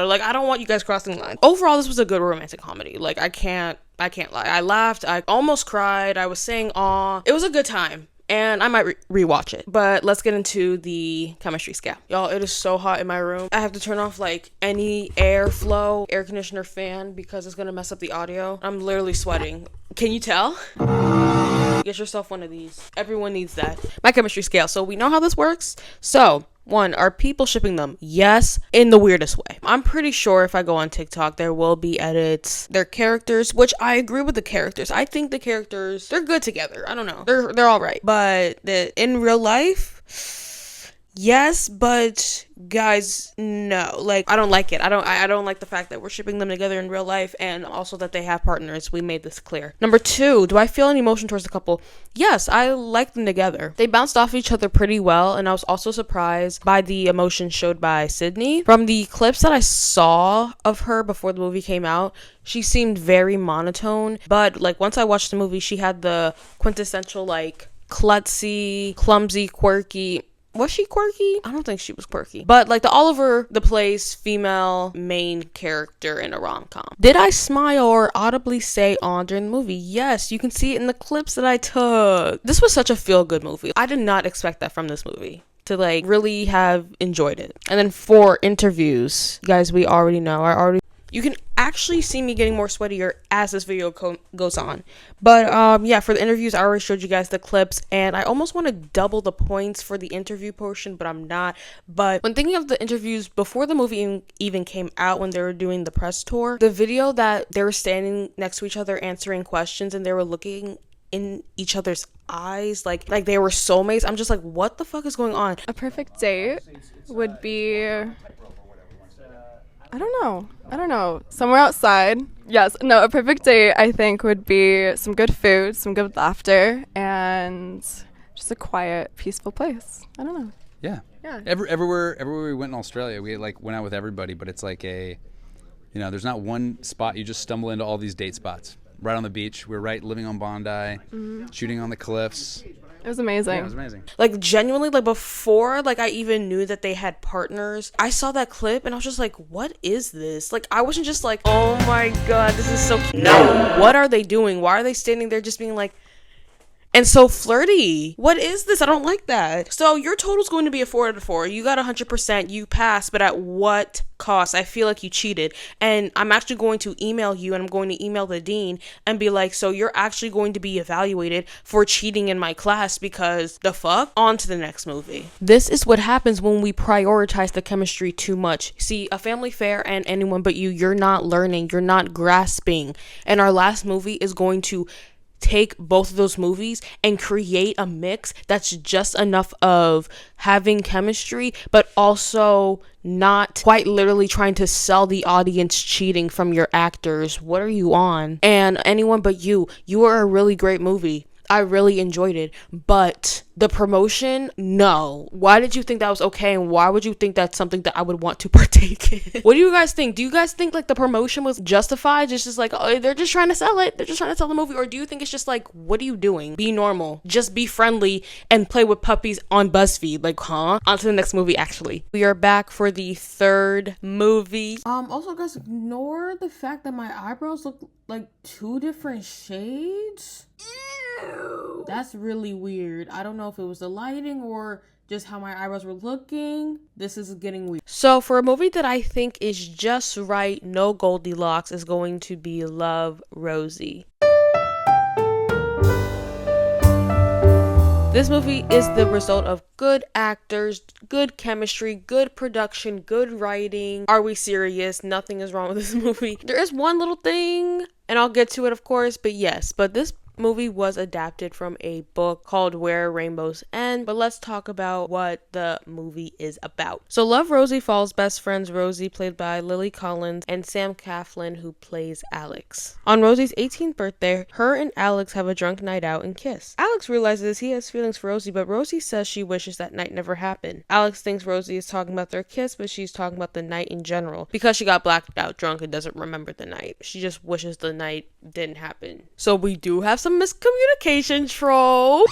Like, I don't want you guys crossing the line. Overall, this was a good romantic comedy. Like, I can't lie. I laughed. I almost cried. I was saying aw. It was a good time. And I might rewatch it. But let's get into the chemistry scale. Y'all, it is so hot in my room. I have to turn off like any air conditioner fan, because it's gonna mess up the audio. I'm literally sweating. Can you tell? Get yourself one of these. Everyone needs that. My chemistry scale. So we know how this works. So 1, are people shipping them? Yes, in the weirdest way. I'm pretty sure if I go on TikTok, there will be edits. Their characters, which I agree with the characters. I think the characters, they're good together. I don't know. They're all right. But in real life, Yes, but guys, no. Like, I don't like it. I don't like the fact that we're shipping them together in real life, and also that they have partners. We made this clear. Number 2, do I feel any emotion towards the couple? Yes, I like them together. They bounced off each other pretty well, and I was also surprised by the emotion showed by Sydney. From the clips that I saw of her before the movie came out, she seemed very monotone, but like once I watched the movie, she had the quintessential like klutzy, clumsy, quirky. Was she quirky? I don't think she was quirky. But like the all over the place female main character in a rom-com. Did I smile or audibly say on during the movie? Yes, you can see it in the clips that I took. This was such a feel-good movie. I did not expect that from this movie. To like really have enjoyed it. And then for interviews, guys, we already know. You can actually see me getting more sweatier as this video goes on. But yeah, for the interviews, I already showed you guys the clips, and I almost want to double the points for the interview portion, but I'm not. But when thinking of the interviews before the movie even came out, when they were doing the press tour, the video that they were standing next to each other answering questions and they were looking in each other's eyes like they were soulmates. I'm just like, what the fuck is going on? A perfect date would be, I don't know. Somewhere outside. Yes. No, a perfect date, I think, would be some good food, some good laughter, and just a quiet, peaceful place. I don't know. Yeah. Everywhere we went in Australia, we like went out with everybody, but it's like there's not one spot. You just stumble into all these date spots. Right on the beach. We were living on Bondi, shooting on the cliffs. It was amazing. Yeah, it was amazing. Like, genuinely, like, before, like, I even knew that they had partners, I saw that clip, and I was just like, what is this? Like, I wasn't just like, oh my god, this is so cute. No. What are they doing? Why are they standing there just being like, and so flirty? What is this? I don't like that. So your total's going to be a 4 out of 4. You got 100%. You passed, but at what cost? I feel like you cheated. And I'm actually going to email you, and I'm going to email the dean and be like, so you're actually going to be evaluated for cheating in my class because the fuck? On to the next movie. This is what happens when we prioritize the chemistry too much. See, A Family Fair and Anyone But You, you're not learning. You're not grasping. And our last movie is going to take both of those movies and create a mix that's just enough of having chemistry, but also not quite literally trying to sell the audience cheating from your actors. What are you on? And Anyone But You are a really great movie. I really enjoyed it, but the promotion, no. Why did you think that was okay, and why would you think that's something that I would want to partake in? What do you guys think? Do you guys think like the promotion was justified? Just like, oh, they're just trying to sell it. They're just trying to sell the movie. Or do you think it's just like, what are you doing? Be normal. Just be friendly and play with puppies on BuzzFeed. Like, huh? On to the next movie, actually. We are back for the third movie. Also, guys, ignore the fact that my eyebrows look like 2 different shades. Ew. That's really weird. I don't know if it was the lighting or just how my eyebrows were looking. This is getting weird. So for a movie that I think is just right, no Goldilocks, is going to be Love, Rosie. This movie is the result of good actors, good chemistry, good production, good writing. Are we serious? Nothing is wrong with this movie. There is one little thing, and I'll get to it, of course, but yes. But this movie was adapted from a book called Where Rainbows End, but let's talk about what the movie is about. So Love, Rosie follows best friends Rosie, played by Lily Collins, and Sam Claflin, who plays Alex. On Rosie's 18th birthday, her and Alex have a drunk night out and kiss. Alex realizes he has feelings for Rosie, but Rosie says she wishes that night never happened. Alex thinks Rosie is talking about their kiss, but she's talking about the night in general, because she got blacked out drunk and doesn't remember the night. She just wishes the night didn't happen. So we do have some miscommunication tropes.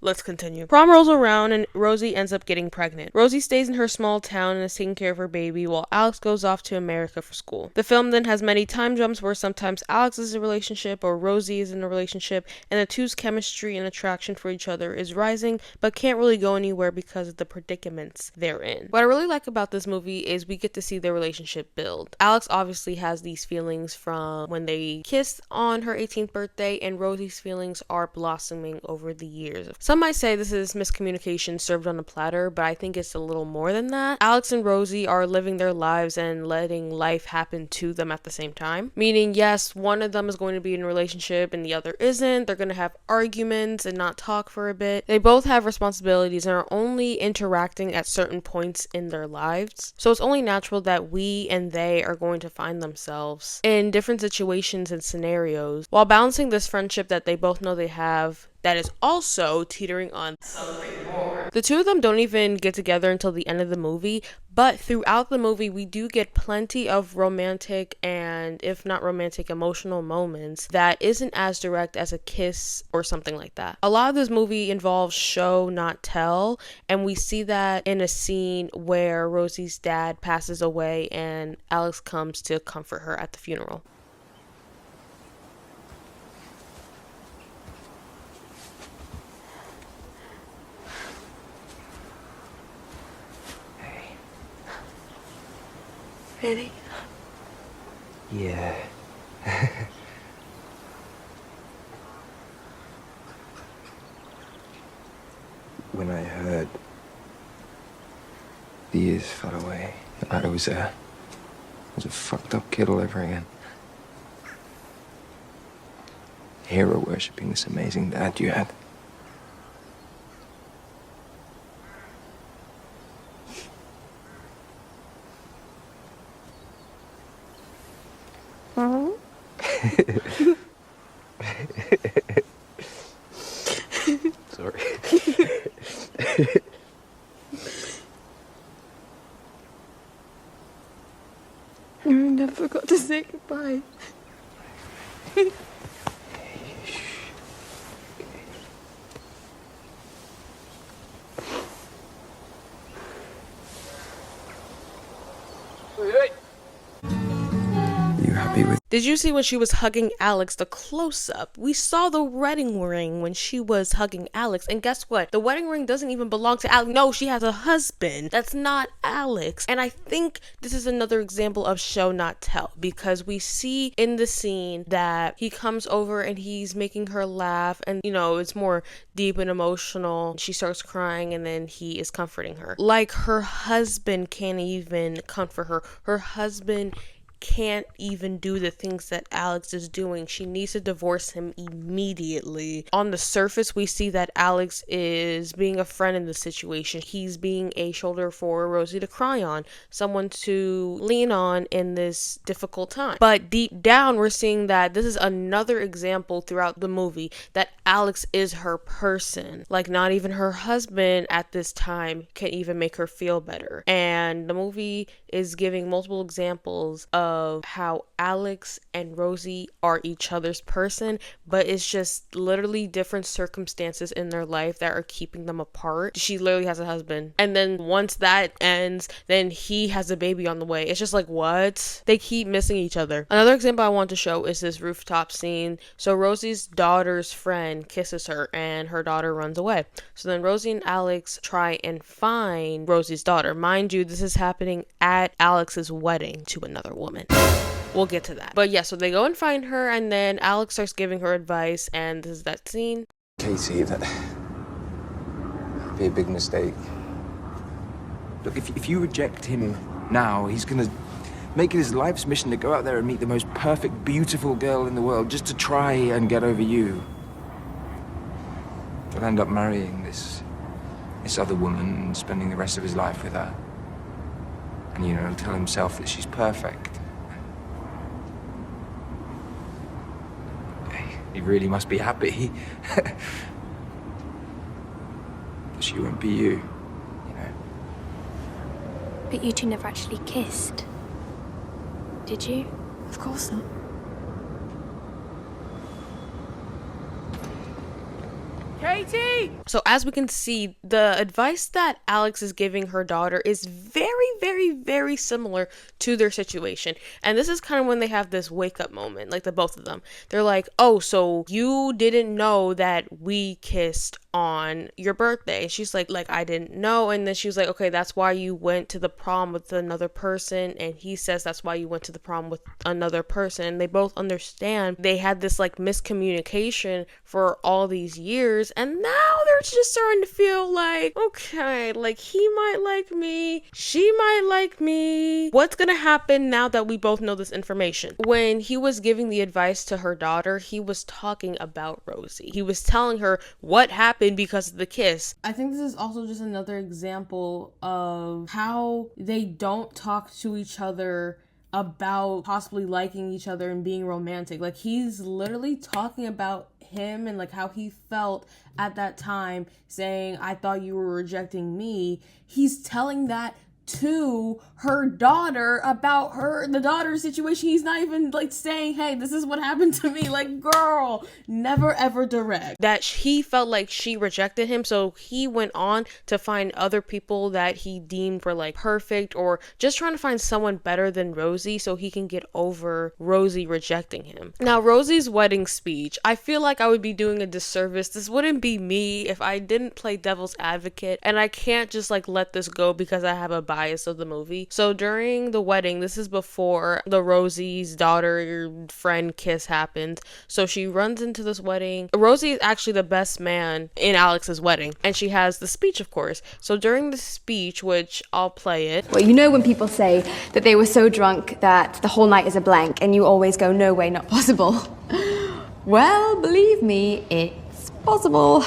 Let's continue. Prom rolls around and Rosie ends up getting pregnant. Rosie stays in her small town and is taking care of her baby while Alex goes off to America for school. The film then has many time jumps where sometimes Alex is in a relationship or Rosie is in a relationship, and the two's chemistry and attraction for each other is rising but can't really go anywhere because of the predicaments they're in. What I really like about this movie is we get to see their relationship build. Alex obviously has these feelings from when they kissed on her 18th birthday, and Rosie's feelings are blossoming over the years. Some might say this is miscommunication served on a platter, but I think it's a little more than that. Alex and Rosie are living their lives and letting life happen to them at the same time. Meaning, yes, one of them is going to be in a relationship and the other isn't. They're going to have arguments and not talk for a bit. They both have responsibilities and are only interacting at certain points in their lives. So it's only natural that we and they are going to find themselves in different situations and scenarios while balancing this friendship that they both know they have that is also teetering on something more. The two of them don't even get together until the end of the movie, but throughout the movie we do get plenty of romantic and, if not romantic, emotional moments that isn't as direct as a kiss or something like that. A lot of this movie involves show not tell, and we see that in a scene where Rosie's dad passes away and Alex comes to comfort her at the funeral. Really? Yeah. When I heard the years fell away, I was a fucked up kid all over again. Hero worshipping this amazing dad you had. Sorry. I never forgot to say goodbye. You happy with? Did you see when she was hugging Alex, the close-up? We saw the wedding ring when she was hugging Alex, and guess what? The wedding ring doesn't even belong to Alex. No, she has a husband. That's not Alex. And I think this is another example of show not tell, because we see in the scene that he comes over and he's making her laugh, and it's more deep and emotional. She starts crying and then he is comforting her. Like her husband can't even comfort her. Her husband can't even do the things that Alex is doing. She needs to divorce him immediately. On the surface, we see that Alex is being a friend in the situation. He's being a shoulder for Rosie to cry on, someone to lean on in this difficult time. But deep down, we're seeing that this is another example throughout the movie that Alex is her person. Like, not even her husband at this time can even make her feel better. And the movie is giving multiple examples of how Alex and Rosie are each other's person, but it's just literally different circumstances in their life that are keeping them apart. She literally has a husband, and then once that ends, then he has a baby on the way. It's just like, what? They keep missing each other. Another example I want to show is this rooftop scene. So Rosie's daughter's friend kisses her and her daughter runs away. So then Rosie and Alex try and find Rosie's daughter. Mind you, this is happening at Alex's wedding to another woman. We'll get to that. But yeah, so they go and find her, and then Alex starts giving her advice, and this is that scene. Katie, that'd be a big mistake. Look, if you reject him now, he's gonna make it his life's mission to go out there and meet the most perfect, beautiful girl in the world just to try and get over you. He'll end up marrying this other woman and spending the rest of his life with her. And, he'll tell himself that she's perfect. He really must be happy. But she won't be you. But you two never actually kissed. Did you? Of course not. Katie! So as we can see, the advice that Alex is giving her daughter is very, very, very similar to their situation. And this is kind of when they have this wake up moment, like the both of them. They're like, oh, so you didn't know that we kissed on your birthday. She's like, I didn't know. And then she was like, okay, that's why you went to the prom with another person. And he says that's why you went to the prom with another person. And they both understand they had this like miscommunication for all these years. And now they're just starting to feel like, okay, like he might like me, she might like me. What's gonna happen now that we both know this information? When he was giving the advice to her daughter, he was talking about Rosie. He was telling her what happened because of the kiss. I think this is also just another example of how they don't talk to each other about possibly liking each other and being romantic. Like, he's literally talking about him and like how he felt at that time, saying, I thought you were rejecting me. He's telling that to her daughter about the daughter's situation. He's not even like saying, hey, this is what happened to me. Like, girl, never ever direct. That he felt like she rejected him, so he went on to find other people that he deemed were like perfect, or just trying to find someone better than Rosie so he can get over Rosie rejecting him. Now, Rosie's wedding speech, I feel like I would be doing a disservice. This wouldn't be me if I didn't play devil's advocate, and I can't just like let this go because I have a bias of the movie. So during the wedding, this is before the Rosie's daughter friend kiss happens, so she runs into this wedding. Rosie is actually the best man in Alex's wedding, and she has the speech, of course. So during the speech, which I'll play it. Well, you know when people say that they were so drunk that the whole night is a blank, and you always go, no way, not possible. Well, believe me, it's possible.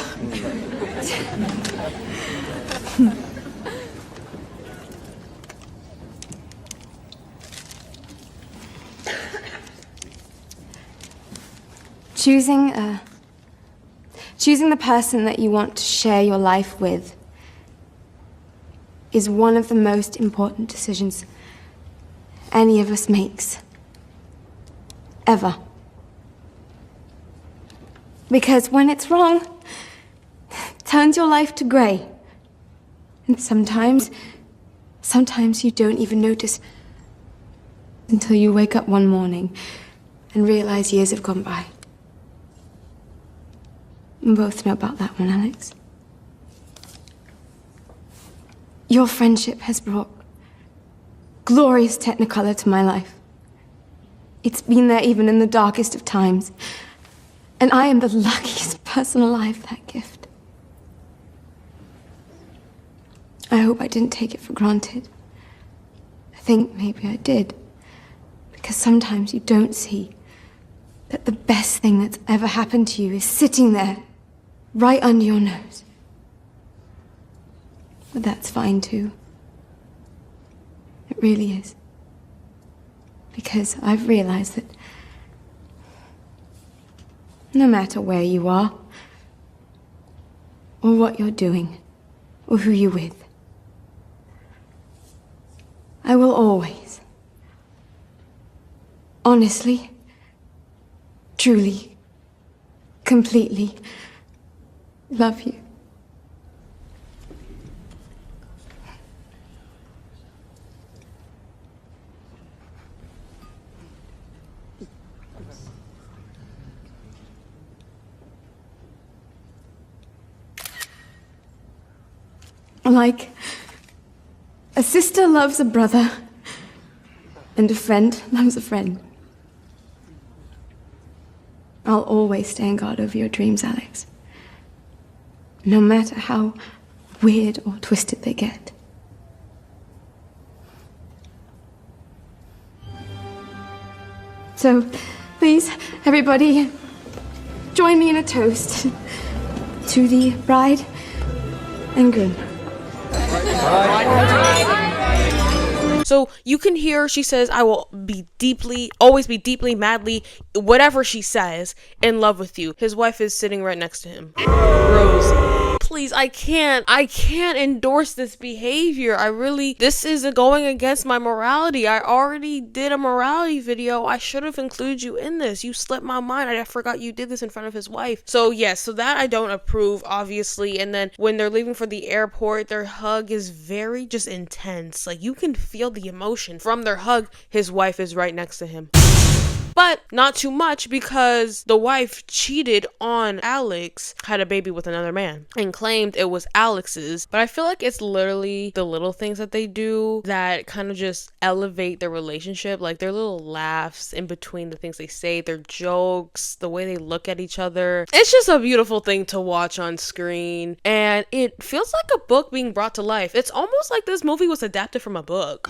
Choosing the person that you want to share your life with is one of the most important decisions any of us makes. Ever. Because when it's wrong, it turns your life to grey. And sometimes you don't even notice until you wake up one morning and realize years have gone by. We both know about that one, Alex. Your friendship has brought glorious technicolor to my life. It's been there even in the darkest of times. And I am the luckiest person alive for that gift. I hope I didn't take it for granted. I think maybe I did. Because sometimes you don't see that the best thing that's ever happened to you is sitting there, right under your nose. But that's fine too. It really is. Because I've realized that no matter where you are, or what you're doing, or who you're with, I will always, honestly, truly, completely love you. Like a sister loves a brother, and a friend loves a friend. I'll always stand guard over your dreams, Alex. No matter how weird or twisted they get. So, please, everybody, join me in a toast to the bride and groom. So you can hear she says, I will always be deeply, madly, whatever she says, in love with you. His wife is sitting right next to him. Rosie. Please, I can't endorse this behavior. This is going against my morality. I already did a morality video. I should have included you in this. You slipped my mind. I forgot you did this in front of his wife. So yes, so that I don't approve, obviously. And then when they're leaving for the airport, their hug is very just intense. Like, you can feel the emotion from their hug. His wife is right next to him. but not too much because the wife cheated on Alex, had a baby with another man, and claimed it was Alex's. But I feel like it's literally the little things that they do that kind of just elevate their relationship, like their little laughs in between the things they say, their jokes, the way they look at each other. It's just a beautiful thing to watch on screen, and it feels like a book being brought to life. It's almost like this movie was adapted from a book.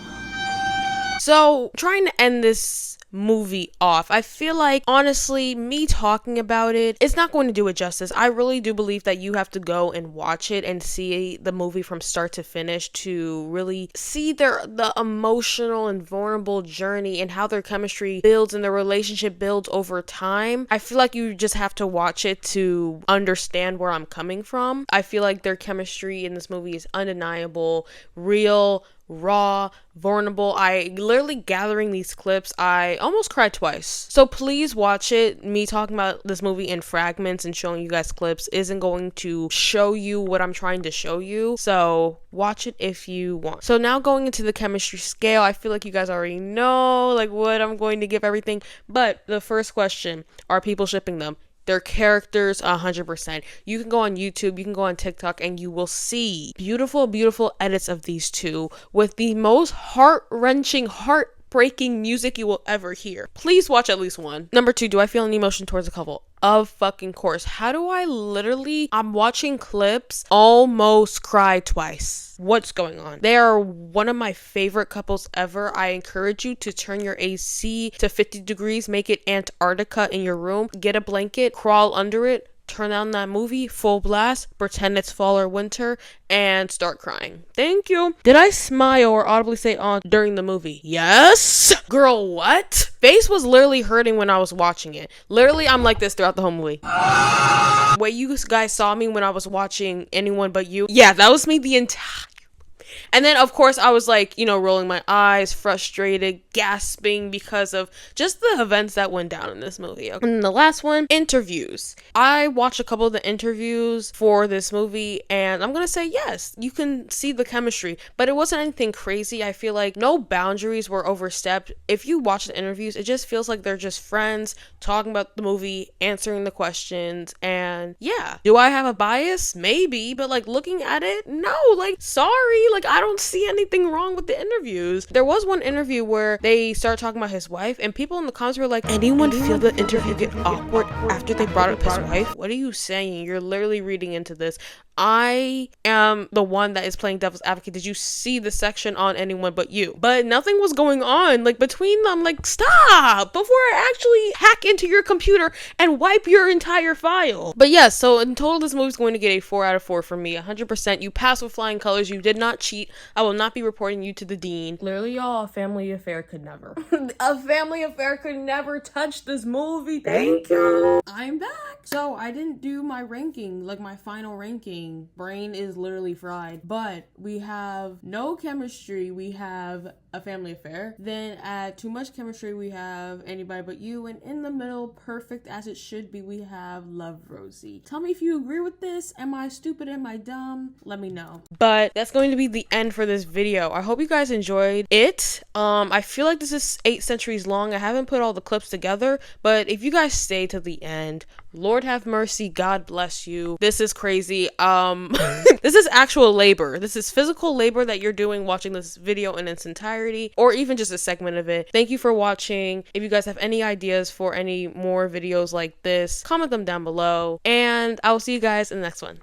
So, trying to end this movie off, I feel like, honestly, me talking about it, it's not going to do it justice. I really do believe that you have to go and watch it and see the movie from start to finish to really see the emotional and vulnerable journey and how their chemistry builds and their relationship builds over time. I feel like you just have to watch it to understand where I'm coming from. I feel like their chemistry in this movie is undeniable, real, raw, vulnerable. I literally gathering these clips, I almost cried twice. So please watch it. Me talking about this movie in fragments and showing you guys clips isn't going to show you what I'm trying to show you. So watch it if you want. So now going into the chemistry scale, I feel like you guys already know like what I'm going to give everything. But the first question, are people shipping them? Their characters, 100%. You can go on YouTube, you can go on TikTok, and you will see beautiful, beautiful edits of these two with the most heart-wrenching, heartbreaking music you will ever hear. Please watch at least one. Number 2, do I feel any emotion towards a couple? Of fucking course. How do I literally, I'm watching clips, almost cry twice. What's going on? They are one of my favorite couples ever. I encourage you to turn your AC to 50 degrees, make it Antarctica in your room, get a blanket, crawl under it, turn on that movie, full blast, pretend it's fall or winter, and start crying. Thank you. Did I smile or audibly say on during the movie? Yes. Girl, what? Face was literally hurting when I was watching it. Literally, I'm like this throughout the whole movie. Wait, you guys saw me when I was watching Anyone But You? Yeah, that was me the entire... And then, of course, I was like, you know, rolling my eyes, frustrated, gasping because of just the events that went down in this movie. And the last one, interviews. I watched a couple of the interviews for this movie, and I'm going to say, yes, you can see the chemistry, but it wasn't anything crazy. I feel like no boundaries were overstepped. If you watch the interviews, it just feels like they're just friends talking about the movie, answering the questions, and yeah. Do I have a bias? Maybe, but like looking at it, no, like, sorry, like I don't see anything wrong with the interviews. There was one interview where they started talking about his wife, and people in the comments were like, anyone feel the interview get awkward after they brought up his wife? What are you saying? You're literally reading into this. I am the one that is playing devil's advocate. Did you see the section on Anyone But You? But nothing was going on like between them. Like, stop before I actually hack into your computer and wipe your entire file. But yes, so in total this movie's going to get a 4 out of 4 for me. 100%. You passed with flying colors. You did not cheat. I will not be reporting you to the dean. Literally, y'all, a family affair could never. A family affair could never touch this movie. Thank you. I'm back. So I didn't do my ranking, like my final ranking. Brain is literally fried. But we have no chemistry. We have a family affair. Then at too much chemistry, we have Anybody But You. And in the middle, perfect as it should be, we have Love, Rosie. Tell me if you agree with this. Am I stupid? Am I dumb? Let me know. But that's going to be the end for this video. I hope you guys enjoyed it. I feel like this is 8 centuries long. I haven't put all the clips together, but if you guys stay to the end, Lord have mercy, God bless you. This is crazy. This is actual labor. This is physical labor that you're doing watching this video in its entirety, or even just a segment of it. Thank you for watching. If you guys have any ideas for any more videos like this, comment them down below, and I will see you guys in the next one.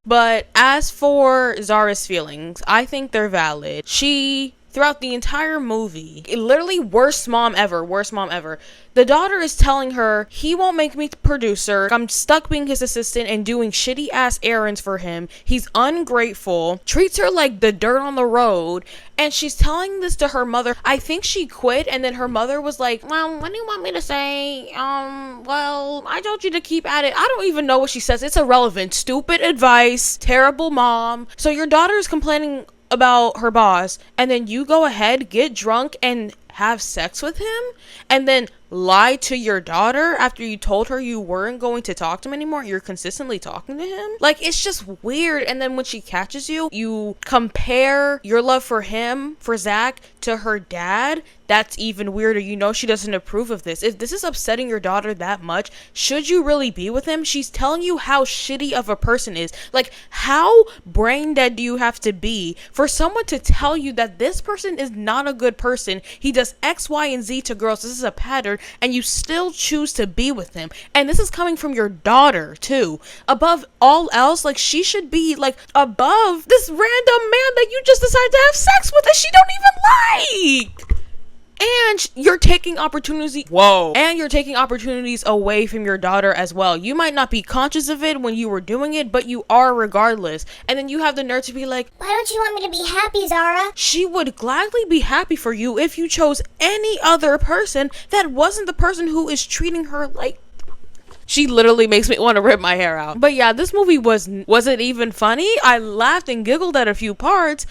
But as for Zara's feelings, I think they're valid. She, throughout the entire movie, literally worst mom ever. The daughter is telling her, he won't make me producer. I'm stuck being his assistant and doing shitty ass errands for him. He's ungrateful, treats her like the dirt on the road. And she's telling this to her mother. I think she quit, and then her mother was like, well, what do you want me to say? Well, I told you to keep at it. I don't even know what she says. It's irrelevant. Stupid advice. Terrible mom. So your daughter is complaining about her boss, and then you go ahead, get drunk, and have sex with him, and then lie to your daughter after you told her you weren't going to talk to him anymore? You're consistently talking to him. Like, it's just weird. And then when she catches you, you compare your love for him, for Zach, to her dad. That's even weirder. You know she doesn't approve of this. If this is upsetting your daughter that much, should you really be with him? She's telling you how shitty of a person is. Like, how brain dead do you have to be for someone to tell you that this person is not a good person? He does X, Y, and Z to girls. This is a pattern, and you still choose to be with him. And this is coming from your daughter, too. Above all else, like, she should be, like, above this random man that you just decided to have sex with that she don't even like. And you're taking opportunities. Whoa. And you're taking opportunities away from your daughter as well. You might not be conscious of it when you were doing it, but you are regardless. And then you have the nerve to be like, why don't you want me to be happy, Zara? She would gladly be happy for you if you chose any other person that wasn't the person who is treating her like. She literally makes me want to rip my hair out. But yeah, this movie wasn't even funny. I laughed and giggled at a few parts,